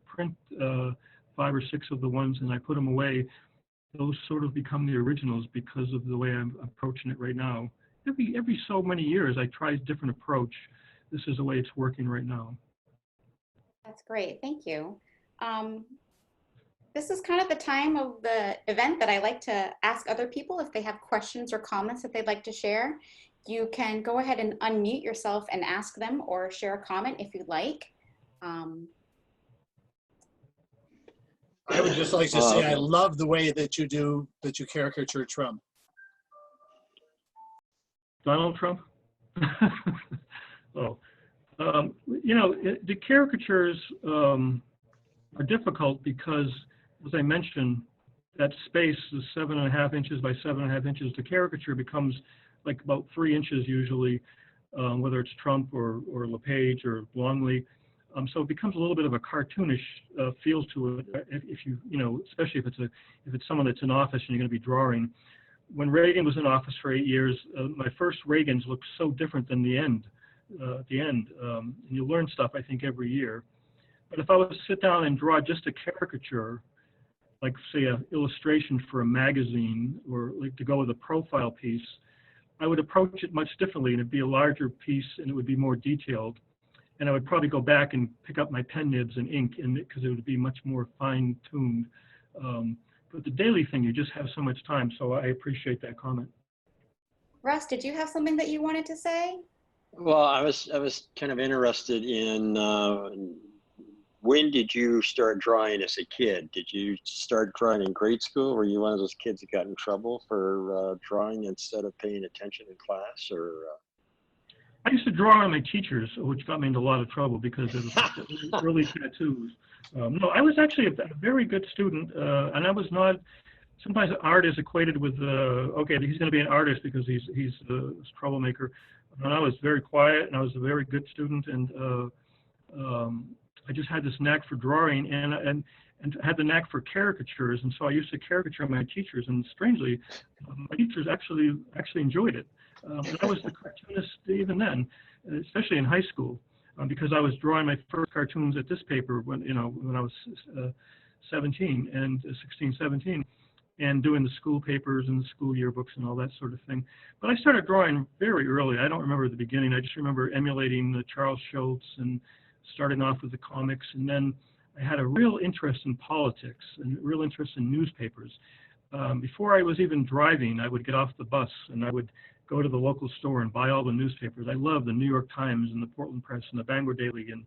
print 5 or 6 of the ones and I put them away. Those sort of become the originals because of the way I'm approaching it right now. Every so many years, I try a different approach. This is the way it's working right now. That's great. Thank you. This is kind of the time of the event that I like to ask other people if they have questions or comments that they'd like to share. You can go ahead and unmute yourself and ask them or share a comment if you'd like. I would just like to say I love the way that you caricature Trump. Donald Trump? Oh, the caricatures are difficult because, as I mentioned, that space is 7.5 inches by 7.5 inches. The caricature becomes like about 3 inches usually. whether it's Trump or LePage or Longley. So it becomes a little bit of a cartoonish feel to it. If you especially if it's someone that's in office and you're going to be drawing. When Reagan was in office for 8 years, my first Reagans looked so different than the end. At the end, and you learn stuff I think every year. But if I was to sit down and draw just a caricature, like say an illustration for a magazine, or like to go with a profile piece, I would approach it much differently, and it'd be a larger piece, and it would be more detailed. And I would probably go back and pick up my pen nibs and ink, and because it would be much more fine-tuned. But the daily thing, you just have so much time, so I appreciate that comment. Russ, did you have something that you wanted to say? Well, I was kind of interested in when did you start drawing as a kid? Did you start drawing in grade school? Were you one of those kids that got in trouble for drawing instead of paying attention in class, or? I used to draw on my teachers, which got me into a lot of trouble because it was early tattoos. No, I was actually a very good student, and I was not. Sometimes art is equated with okay, he's going to be an artist because he's a troublemaker. And I was very quiet, and I was a very good student, and I just had this knack for drawing, and had the knack for caricatures, and so I used to caricature my teachers, and strangely, my teachers actually enjoyed it. And I was the cartoonist even then, especially in high school, because I was drawing my first cartoons at this paper when I was 17 and 16, 17. And doing the school papers and the school yearbooks and all that sort of thing. But I started drawing very early. I don't remember the beginning. I just remember emulating Charles Schultz and starting off with the comics. And then I had a real interest in politics and a real interest in newspapers. Before I was even driving, I would get off the bus and I would go to the local store and buy all the newspapers. I love the New York Times and the Portland Press and the Bangor Daily and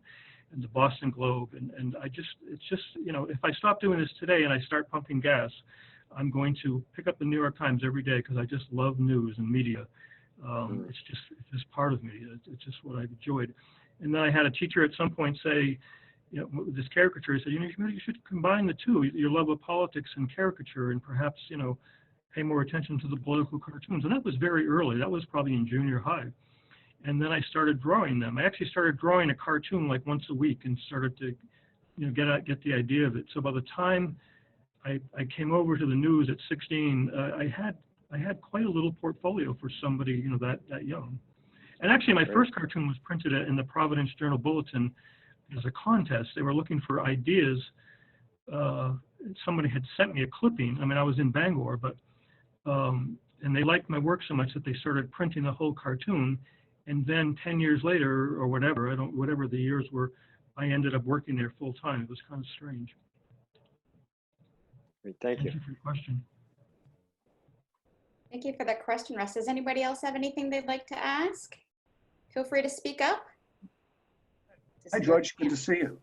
the Boston Globe. And it's just, if I stop doing this today and I start pumping gas, I'm going to pick up the New York Times every day because I just love news and media. It's just part of me. It's just what I've enjoyed. And then I had a teacher at some point say, with this caricature, he said, you should combine the two, your love of politics and caricature, and perhaps, pay more attention to the political cartoons. And that was very early. That was probably in junior high. And then I started drawing them. I actually started drawing a cartoon like once a week and started to, get the idea of it. So by the time I came over to the news at 16. I had quite a little portfolio for somebody that young. And actually, my first cartoon was printed in the Providence-Journal Bulletin as a contest. They were looking for ideas. Somebody had sent me a clipping. I mean, I was in Bangor, but and they liked my work so much that they started printing the whole cartoon. And then 10 years later, or whatever the years were, I ended up working there full time. It was kind of strange. Great, thank you. Thank you for your question. Thank you for that question, Russ. Does anybody else have anything they'd like to ask? Feel free to speak up. Hi, George. Good to see you.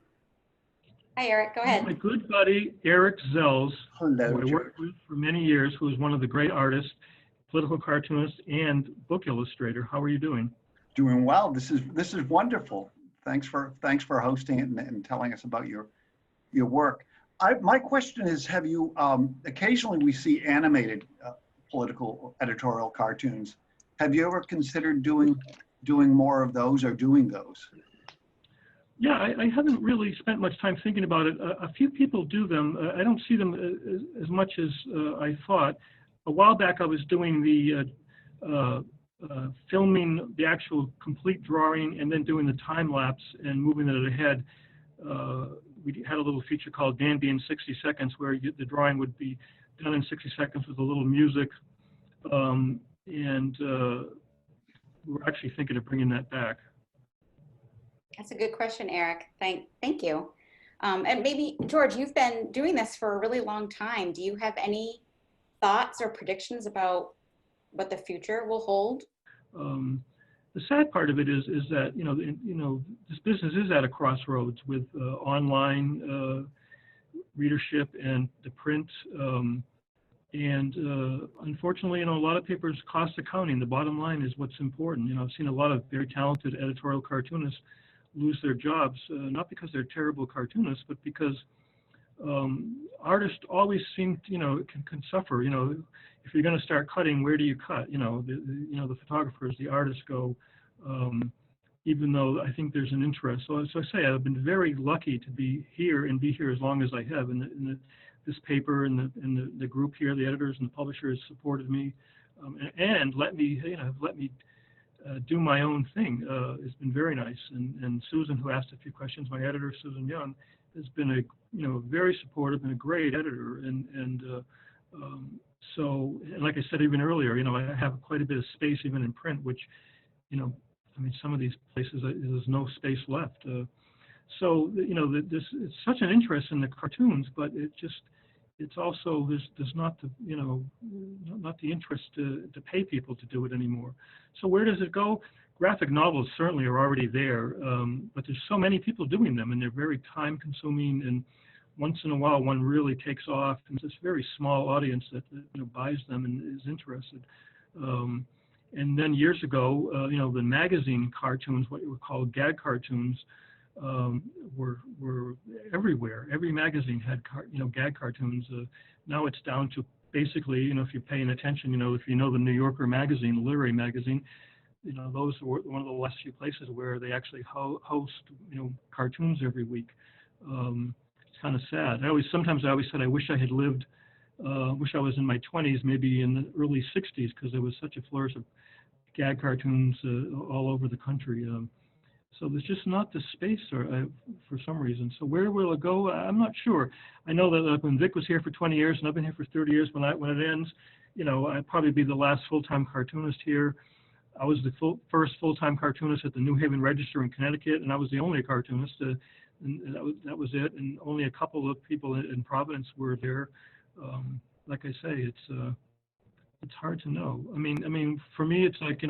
Hi, Eric. Go ahead. My good buddy, Eric Zels, Hello, who I George. worked with for many years, who is one of the great artists, political cartoonist, and book illustrator. How are you doing? Doing well. This is wonderful. Thanks for hosting it and telling us about your work. My question is, have you, occasionally we see animated political editorial cartoons. Have you ever considered doing more of those or doing those? Yeah, I haven't really spent much time thinking about it. A few people do them. I don't see them as much as I thought. A while back, I was doing the filming the actual complete drawing and then doing the time lapse and moving it ahead. We had a little feature called Danby in 60 seconds where the drawing would be done in 60 seconds with a little music. And we're actually thinking of bringing that back. That's a good question, Eric. Thank you. And maybe, George, you've been doing this for a really long time. Do you have any thoughts or predictions about what the future will hold? The sad part of it is that this business is at a crossroads with online readership and the print, and unfortunately, a lot of papers cost accounting. The bottom line is what's important. I've seen a lot of very talented editorial cartoonists lose their jobs, not because they're terrible cartoonists, but because artists always seem, can suffer. If you're going to start cutting, where do you cut? The photographers, the artists go, even though I think there's an interest. So I say I've been very lucky to be here and be here as long as I have. This paper and the group here, the editors and the publishers supported me and let me, do my own thing. It's been very nice. And Susan, who asked a few questions, my editor, Susan Young, has been very supportive and a great editor. So, like I said even earlier, I have quite a bit of space even in print, which, some of these places there's no space left. So, this it's such an interest in the cartoons, but it's also there's not the not the interest to pay people to do it anymore. So where does it go? Graphic novels certainly are already there, but there's so many people doing them, and they're very time consuming. And once in a while, one really takes off, and it's this very small audience that buys them and is interested. And then years ago, the magazine cartoons, what you would call gag cartoons, were everywhere. Every magazine had gag cartoons. Now it's down to basically, if you're paying attention, if you know the New Yorker magazine, the literary magazine, those were one of the last few places where they actually host cartoons every week. It's kind of sad. Sometimes I always said I wish I had lived. Wish I was in my 20s, maybe in the early 60s, because there was such a flourish of gag cartoons all over the country. So there's just not the space for some reason. So where will it go? I'm not sure. I know that when Vic was here for 20 years and I've been here for 30 years, when it ends, I'd probably be the last full-time cartoonist here. I was the first full-time cartoonist at the New Haven Register in Connecticut, and I was the only cartoonist. And that was it. And only a couple of people in Providence were there. Like I say, it's hard to know. I mean, for me, it's like,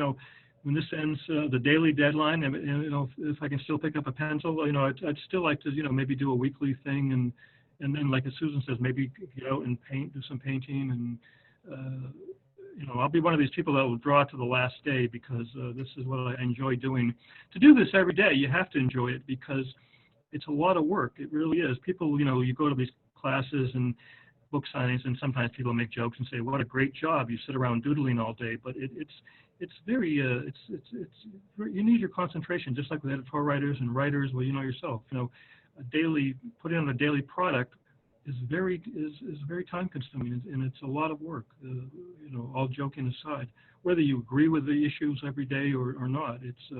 when this ends, the daily deadline, and if I can still pick up a pencil, I'd still like to, maybe do a weekly thing, and then, like as Susan says, maybe get out and do some painting, and I'll be one of these people that will draw to the last day, because this is what I enjoy doing. To do this every day, you have to enjoy it, because it's a lot of work. It really is. People, you go to these classes and book signings, and sometimes people make jokes and say, "What a great job! You sit around doodling all day." But it's very you need your concentration, just like with editorial writers and writers. Well, yourself. Putting on a daily product is very time consuming, and it's a lot of work. All joking aside, whether you agree with the issues every day or not, it's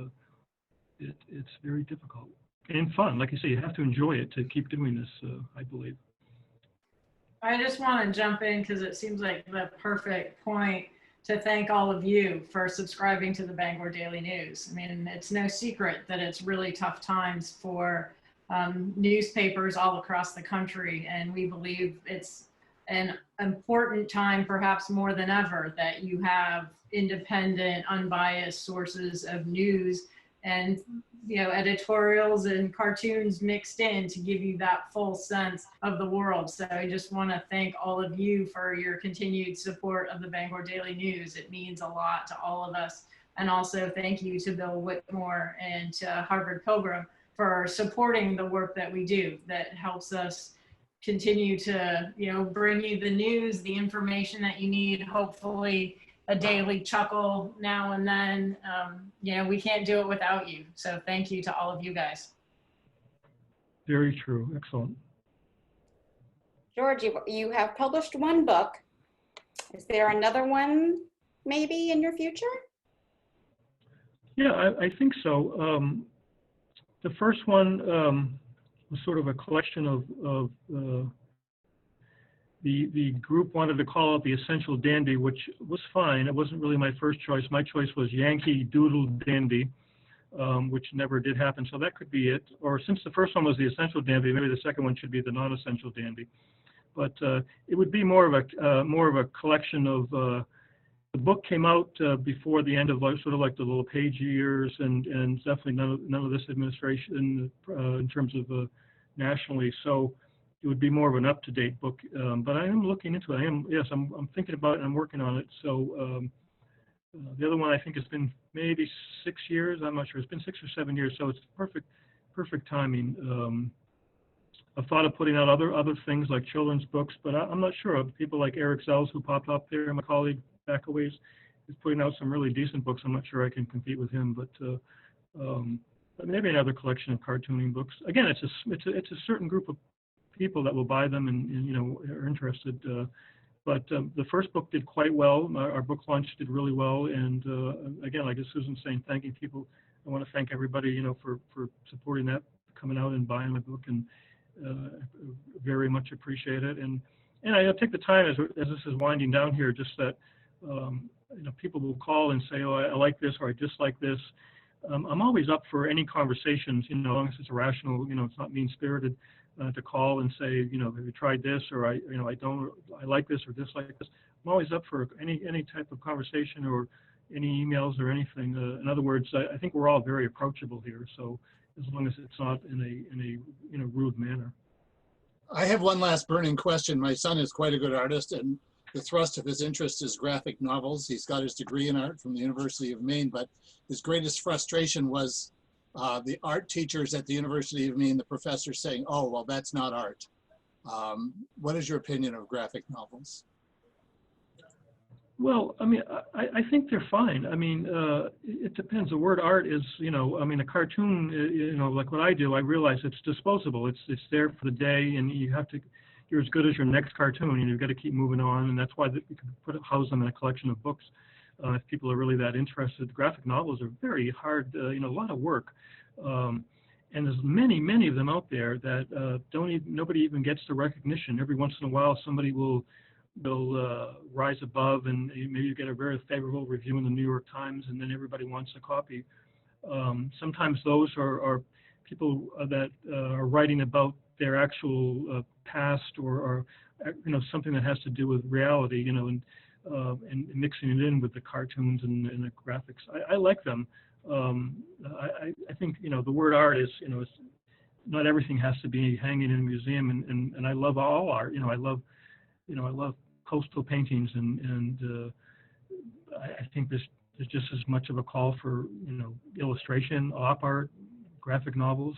very difficult and fun. Like I say, you have to enjoy it to keep doing this. I believe. I just want to jump in because it seems like the perfect point to thank all of you for subscribing to the Bangor Daily News. I mean, it's no secret that it's really tough times for newspapers all across the country, and we believe it's an important time, perhaps more than ever, that you have independent, unbiased sources of news and editorials and cartoons mixed in to give you that full sense of the world. So I just want to thank all of you for your continued support of the Bangor Daily News. It means a lot to all of us. And also thank you to Bill Whitmore and to Harvard Pilgrim for supporting the work that we do that helps us continue to bring you the news, the information that you need, hopefully a daily chuckle now and then. We can't do it without you. So thank you to all of you guys. Very true. Excellent. George, you have published one book. Is there another one maybe in your future? Yeah, I think so. The first one was sort of a collection of the group wanted to call it the Essential Dandy, which was fine. It wasn't really my first choice. My choice was Yankee Doodle Dandy, which never did happen. So that could be it. Or since the first one was the Essential Dandy, maybe the second one should be the Non-Essential Dandy. But it would be more of a collection of. The book came out before the end of sort of like the little page years, and definitely none of this administration in terms of nationally. So it would be more of an up-to-date book, but I am looking into it. I'm thinking about it and I'm working on it. So the other one I think has been maybe 6 years. I'm not sure. It's been 6 or 7 years. So it's perfect timing. I've thought of putting out other things like children's books, but I'm not sure. People like Eric Zells, who popped up there, my colleague back a ways, he's putting out some really decent books. I'm not sure I can compete with him, but maybe another collection of cartooning books. Again, it's a certain group of people that will buy them and you know, are interested. But the first book did quite well. Our book launch did really well. And again, like as Susan's saying, thanking people. I want to thank everybody, you know, for supporting that, coming out and buying my book, and very much appreciate it. And I'll take the time as this is winding down here, just that you know, people will call and say, oh, I like this or I dislike this. I'm always up for any conversations, you know, as long as it's rational, you know, it's not mean-spirited, to call and say, you know, have you tried this, or I like this or dislike this. I'm always up for any type of conversation or any emails or anything. In other words, I think we're all very approachable here. So as long as it's not in a you know, rude manner. I have one last burning question. My son is quite a good artist, and the thrust of his interest is graphic novels. He's got his degree in art from the University of Maine, but his greatest frustration was the art teachers at the University of Maine, the professors saying, oh, well, that's not art. What is your opinion of graphic novels? Well, I mean, I think they're fine. I mean, it depends. The word art is, you know, I mean, a cartoon, you know, like what I do, I realize it's disposable. It's there for the day, and you have to, you're as good as your next cartoon, and you've got to keep moving on. And that's why you can house them in a collection of books if people are really that interested. Graphic novels are very hard, you know, a lot of work. And there's many of them out there that nobody even gets the recognition. Every once in a while, somebody will rise above, and maybe you get a very favorable review in the New York Times, and then everybody wants a copy. Sometimes those are people that are writing about their actual past, or you know, something that has to do with reality, you know, and mixing it in with the cartoons and the graphics. I like them. I think, you know, the word art is, you know, it's, not everything has to be hanging in a museum, and I love all art. You know, I love coastal paintings, and I think there's just as much of a call for, you know, illustration, op art, graphic novels.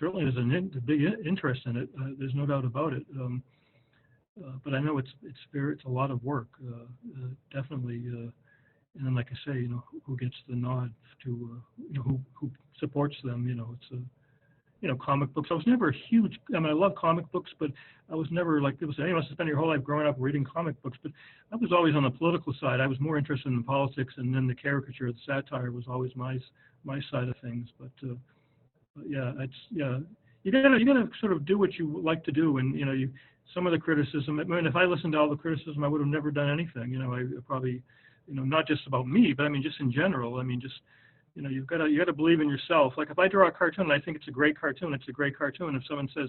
Certainly there's a big interest in it. There's no doubt about it. But I know it's a lot of work, definitely. And then, like I say, you know, who gets the nod to, you know, who supports them? You know, it's a, you know, comic books. I was never a huge, I mean, I love comic books, but I was never, like people say, hey, you must have spent your whole life growing up reading comic books. But I was always on the political side. I was more interested in the politics, and then the caricature, the satire was always my side of things. But yeah, you gotta sort of do what you like to do, and you know, some of the criticism. I mean, if I listened to all the criticism, I would have never done anything. You know, I probably, you know, not just about me, but I mean, just in general. I mean, just, you know, you got to believe in yourself. Like if I draw a cartoon and I think it's a great cartoon, it's a great cartoon. If someone says,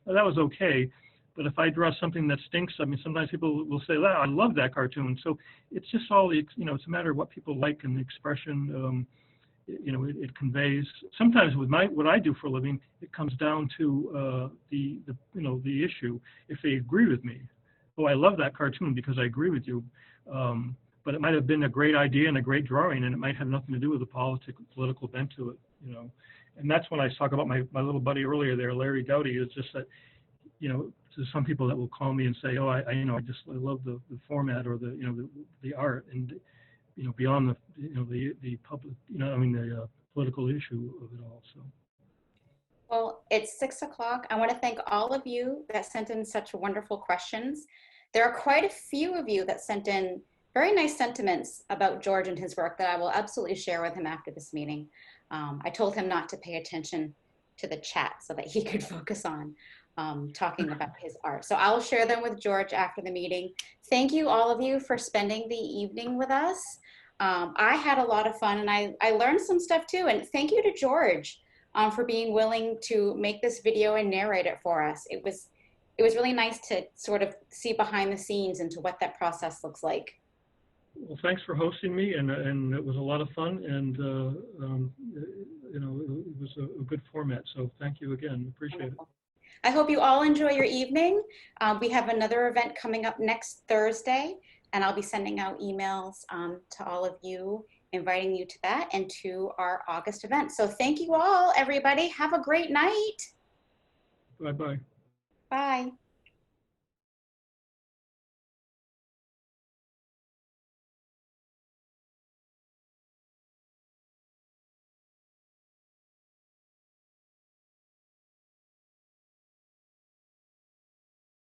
oh, that was okay, but if I draw something that stinks, I mean, sometimes people will say, wow, I love that cartoon. So it's just all, you know, it's a matter of what people like and the expression. You know, it conveys. Sometimes with what I do for a living, it comes down to the you know, the issue. If they agree with me, oh, I love that cartoon because I agree with you. But it might have been a great idea and a great drawing, and it might have nothing to do with the political bent to it, you know. And that's when I talk about my little buddy earlier there, Larry Dowdy. It's just that, you know, there's some people that will call me and say, oh, I you know, I love the format, or the, you know, the art, and you know, beyond the, you know, the public, you know, I mean, the political issue of it all. So. Well, it's 6 o'clock. I want to thank all of you that sent in such wonderful questions. There are quite a few of you that sent in very nice sentiments about George and his work that I will absolutely share with him after this meeting. I told him not to pay attention to the chat so that he could focus on talking about his art. So I'll share them with George after the meeting. Thank you, all of you, for spending the evening with us. I had a lot of fun, and I learned some stuff too. And thank you to George for being willing to make this video and narrate it for us. It was really nice to sort of see behind the scenes into what that process looks like. Well, thanks for hosting me, and it was a lot of fun, and you know, it was a good format. So thank you again. Appreciate Wonderful. it. I hope you all enjoy your evening. We have another event coming up next Thursday, and I'll be sending out emails to all of you, inviting you to that and to our August event. So thank you all, everybody. Have a great night. Bye-bye. Bye.